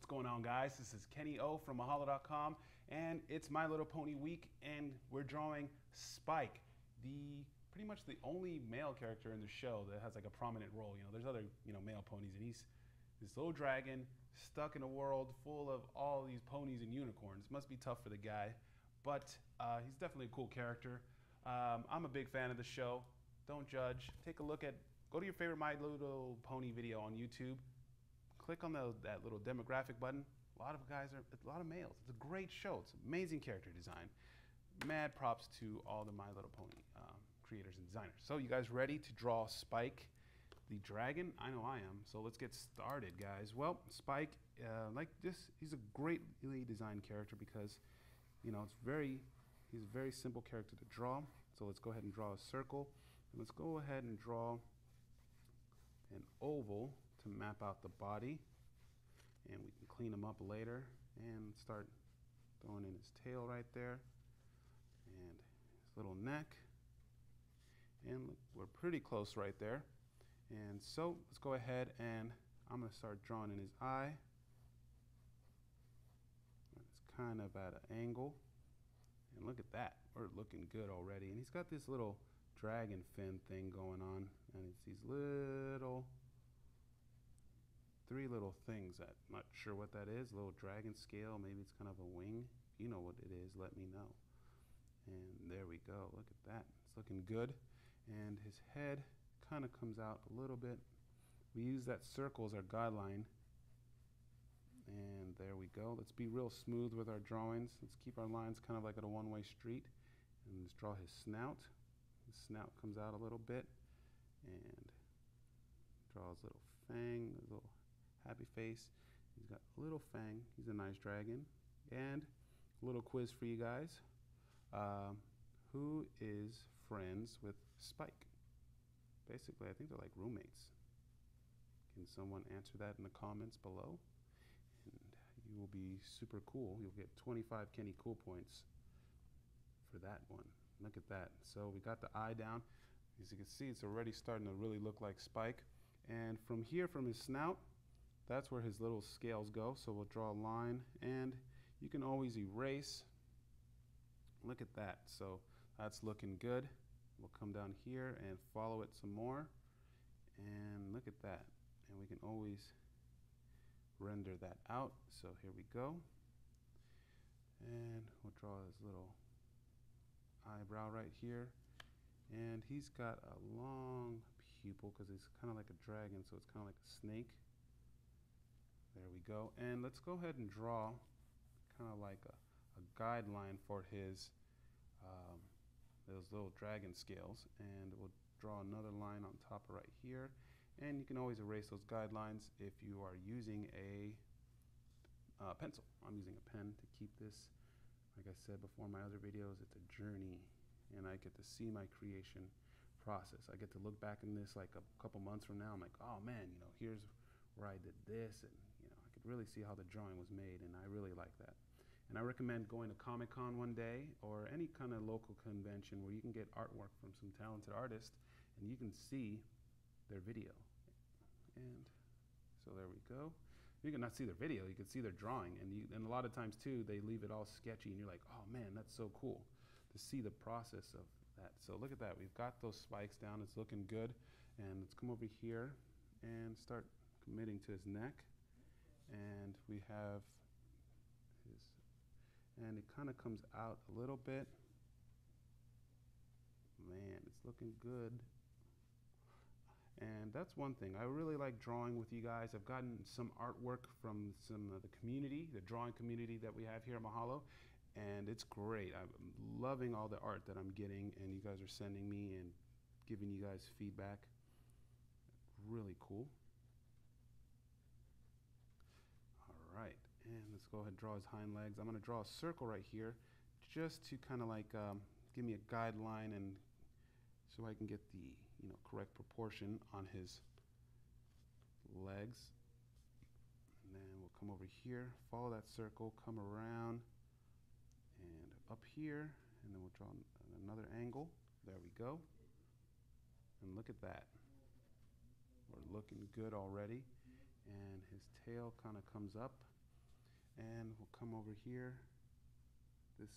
What's going on, guys? This is Kenny O from Mahalo.com, and it's My Little Pony week, and we're drawing Spike, pretty much the only male character in the show that has like a prominent role. You know, there's other male ponies, and he's this little dragon stuck in a world full of all these ponies and unicorns. Must be tough for the guy, but he's definitely a cool character. I'm a big fan of the show. Don't judge. Take a look at. Go to your favorite My Little Pony video on YouTube. Click on that little demographic button. A lot of males. It's a great show. It's amazing character design. Mad props to all the My Little Pony creators and designers. So you guys ready to draw Spike, the dragon? I know I am. So let's get started, guys. Well, Spike, like this, he's a greatly designed character because, he's a very simple character to draw. So let's go ahead and draw a circle. And let's go ahead and draw an oval to map out the body, and we can clean him up later and start throwing in his tail right there and his little neck, and look, we're pretty close right there. And so let's go ahead and I'm going to start drawing in his eye. It's kind of at an angle, and look at that, we're looking good already. And he's got this little dragon fin thing going on, and it's these three little things that I'm not sure what that is. A little dragon scale, maybe it's kind of a wing. If you know what it is, let me know. And there we go, look at that, it's looking good. And his head kind of comes out a little bit. We use that circle as our guideline, and there we go. Let's be real smooth with our drawings. Let's keep our lines kind of like at a one-way street, and let's draw his snout. His snout comes out a little bit, and draw his little fang, his little happy face. He's got a little fang. He's a nice dragon. And a little quiz for you guys. Who is friends with Spike? Basically, I think they're like roommates. Can someone answer that in the comments below? And you will be super cool. You'll get 25 Kenny Cool points for that one. Look at that. So we got the eye down. As you can see, it's already starting to really look like Spike. And from here, from his snout, that's where his little scales go. So we'll draw a line, and you can always erase. Look at that. So that's looking good. We'll come down here and follow it some more. And look at that. And we can always render that out. So here we go. And we'll draw his little eyebrow right here. And he's got a long pupil because he's kind of like a dragon, so it's kind of like a snake. There we go. And let's go ahead and draw kind of like a guideline for his those little dragon scales. And we'll draw another line on top of right here. And you can always erase those guidelines if you are using a pencil. I'm using a pen to keep this. Like I said before in my other videos, it's a journey, and I get to see my creation process. I get to look back in this like a couple months from now. I'm like, oh man, here's where I did this, and I could really see how the drawing was made, and I really like that. And I recommend going to Comic-Con one day or any kind of local convention where you can get artwork from some talented artists, and you can see their video. And so there we go. You can not see their video, you can see their drawing, and a lot of times too, they leave it all sketchy, and you're like, oh man, that's so cool to see the process of that. So look at that, we've got those spikes down, it's looking good. And let's come over here and start committing to his neck. And we have his, and it kind of comes out a little bit. Man, it's looking good. And that's one thing. I really like drawing with you guys. I've gotten some artwork from some of the community, the drawing community that we have here at Mahalo, and it's great. I'm loving all the art that I'm getting, and you guys are sending me and giving you guys feedback. Really cool. All right, and let's go ahead and draw his hind legs. I'm going to draw a circle right here just to kind of like give me a guideline, and so I can get the correct proportion on his legs. And then we'll come over here, follow that circle, come around and up here, and then we'll draw another angle. There we go. And look at that. We're looking good already. And his tail kind of comes up, And we'll come over here. This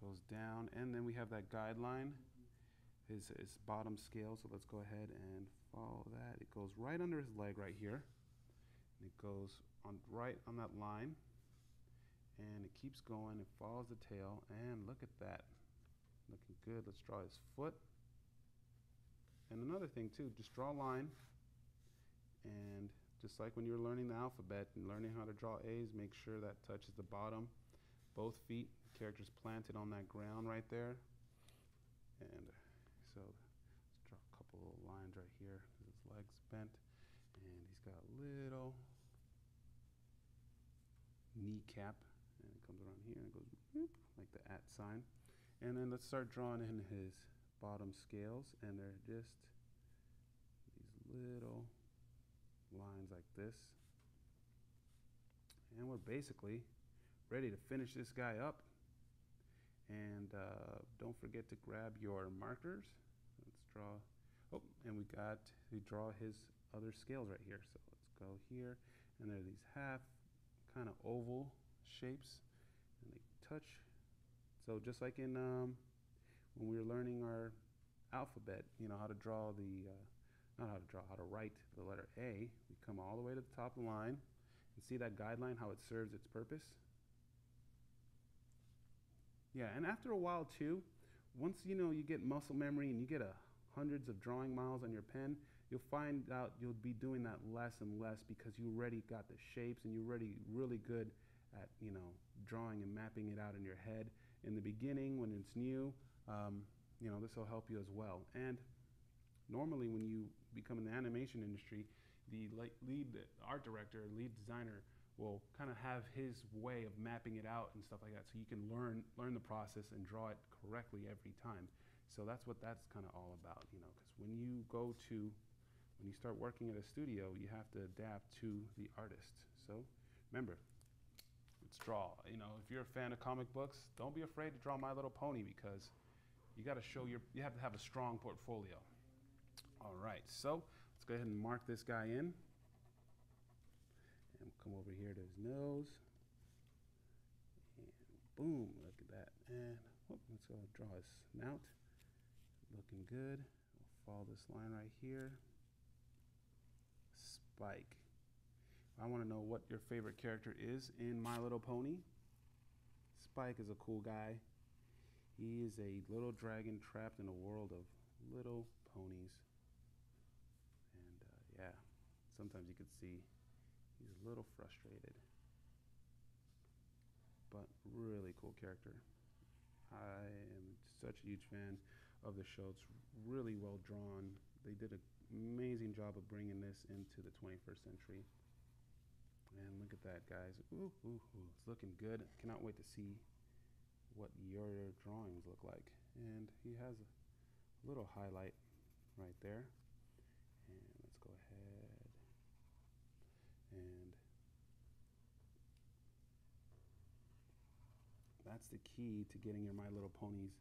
goes down, and then we have that guideline, his bottom scale. So let's go ahead and follow that. It goes right under his leg right here. And it goes on right on that line, and it keeps going. It follows the tail, and look at that, looking good. Let's draw his foot. And another thing too, just draw a line, and just like when you're learning the alphabet and learning how to draw A's, make sure that touches the bottom. Both feet, character's planted on that ground right there. And so let's draw a couple of lines right here. His leg's bent, and he's got a little kneecap, and it comes around here and it goes whoop, like the @ sign. And then let's start drawing in his bottom scales, and they're just these little lines like this. And we're basically ready to finish this guy up. And don't forget to grab your markers. Let's draw, oh, and we draw his other scales right here. So let's go here, and there are these half kind of oval shapes, and they touch. So just like in when we were learning our alphabet, you know, how to draw the, how to write the letter A, we come all the way to the top of the line, and see that guideline, how it serves its purpose? Yeah, and after a while too, once you know you get muscle memory and you get hundreds of drawing miles on your pen, you'll find out you'll be doing that less and less because you already got the shapes and you're already really good at, you know, drawing and mapping it out in your head. In the beginning, when it's new, you know, this will help you as well. And normally when you become in the animation industry, the lead art director, lead designer will kind of have his way of mapping it out and stuff like that, so you can learn the process and draw it correctly every time. So that's what that's kind of all about, you know, because when you start working at a studio, you have to adapt to the artist. So remember, let's draw. You know, if you're a fan of comic books, don't be afraid to draw My Little Pony, because you got to show you have to have a strong portfolio. All right, so let's go ahead and mark this guy in. And we'll come over here to his nose. And boom, look at that. And whoop, let's go draw his snout. Looking good. We'll follow this line right here. Spike. I want to know what your favorite character is in My Little Pony. Spike is a cool guy. He is a little dragon trapped in a world of little ponies. And yeah, sometimes you can see he's a little frustrated. But really cool character. I am such a huge fan of the show. It's really well drawn. They did an amazing job of bringing this into the 21st century. And look at that, guys. Ooh, ooh, ooh. It's looking good. Cannot wait to see what your drawings look like. And he has a little highlight right there. And let's go ahead and that's the key to getting your My Little Ponies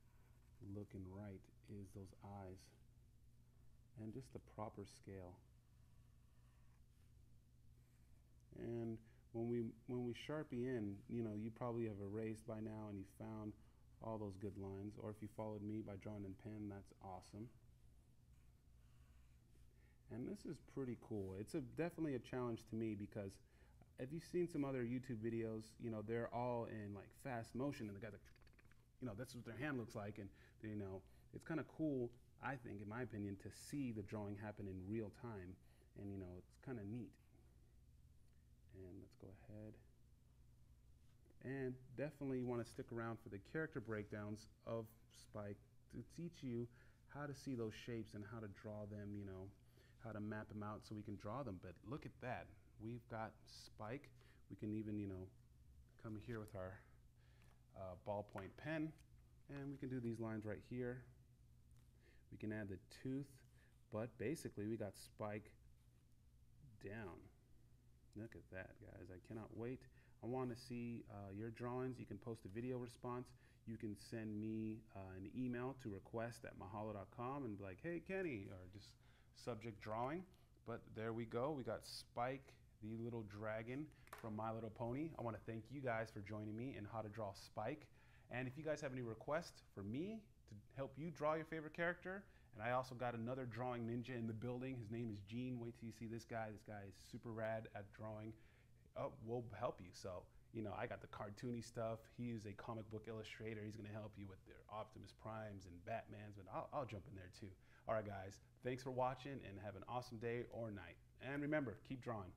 looking right, is those eyes and just the proper scale. And when we Sharpie in, you know, you probably have erased by now and you found all those good lines, or if you followed me by drawing in pen, that's awesome. And this is pretty cool. It's definitely a challenge to me, because if you've seen some other YouTube videos, you know, they're all in like fast motion, and the guy's like, you know, that's what their hand looks like, and you know, it's kind of cool, I think, in my opinion, to see the drawing happen in real time, and you know, it's kind of neat. And let's go ahead. And definitely want to stick around for the character breakdowns of Spike to teach you how to see those shapes and how to draw them, you know, how to map them out so we can draw them. But look at that. We've got Spike. We can even, you know, come here with our ballpoint pen, and we can do these lines right here. We can add the tooth, but basically we got Spike down. Look at that, guys. I cannot wait. I want to see your drawings. You can post a video response. You can send me an email to request@mahalo.com and be like, hey, Kenny, or just subject drawing. But there we go. We got Spike, the little dragon, from My Little Pony. I want to thank you guys for joining me in how to draw Spike. And if you guys have any requests for me to help you draw your favorite character, and I also got another drawing ninja in the building. His name is Gene. Wait till you see this guy. This guy is super rad at drawing. We'll help you. So, you know, I got the cartoony stuff. He is a comic book illustrator. He's going to help you with their Optimus Primes and Batmans, but I'll jump in there too. All right, guys. Thanks for watching and have an awesome day or night. And remember, keep drawing.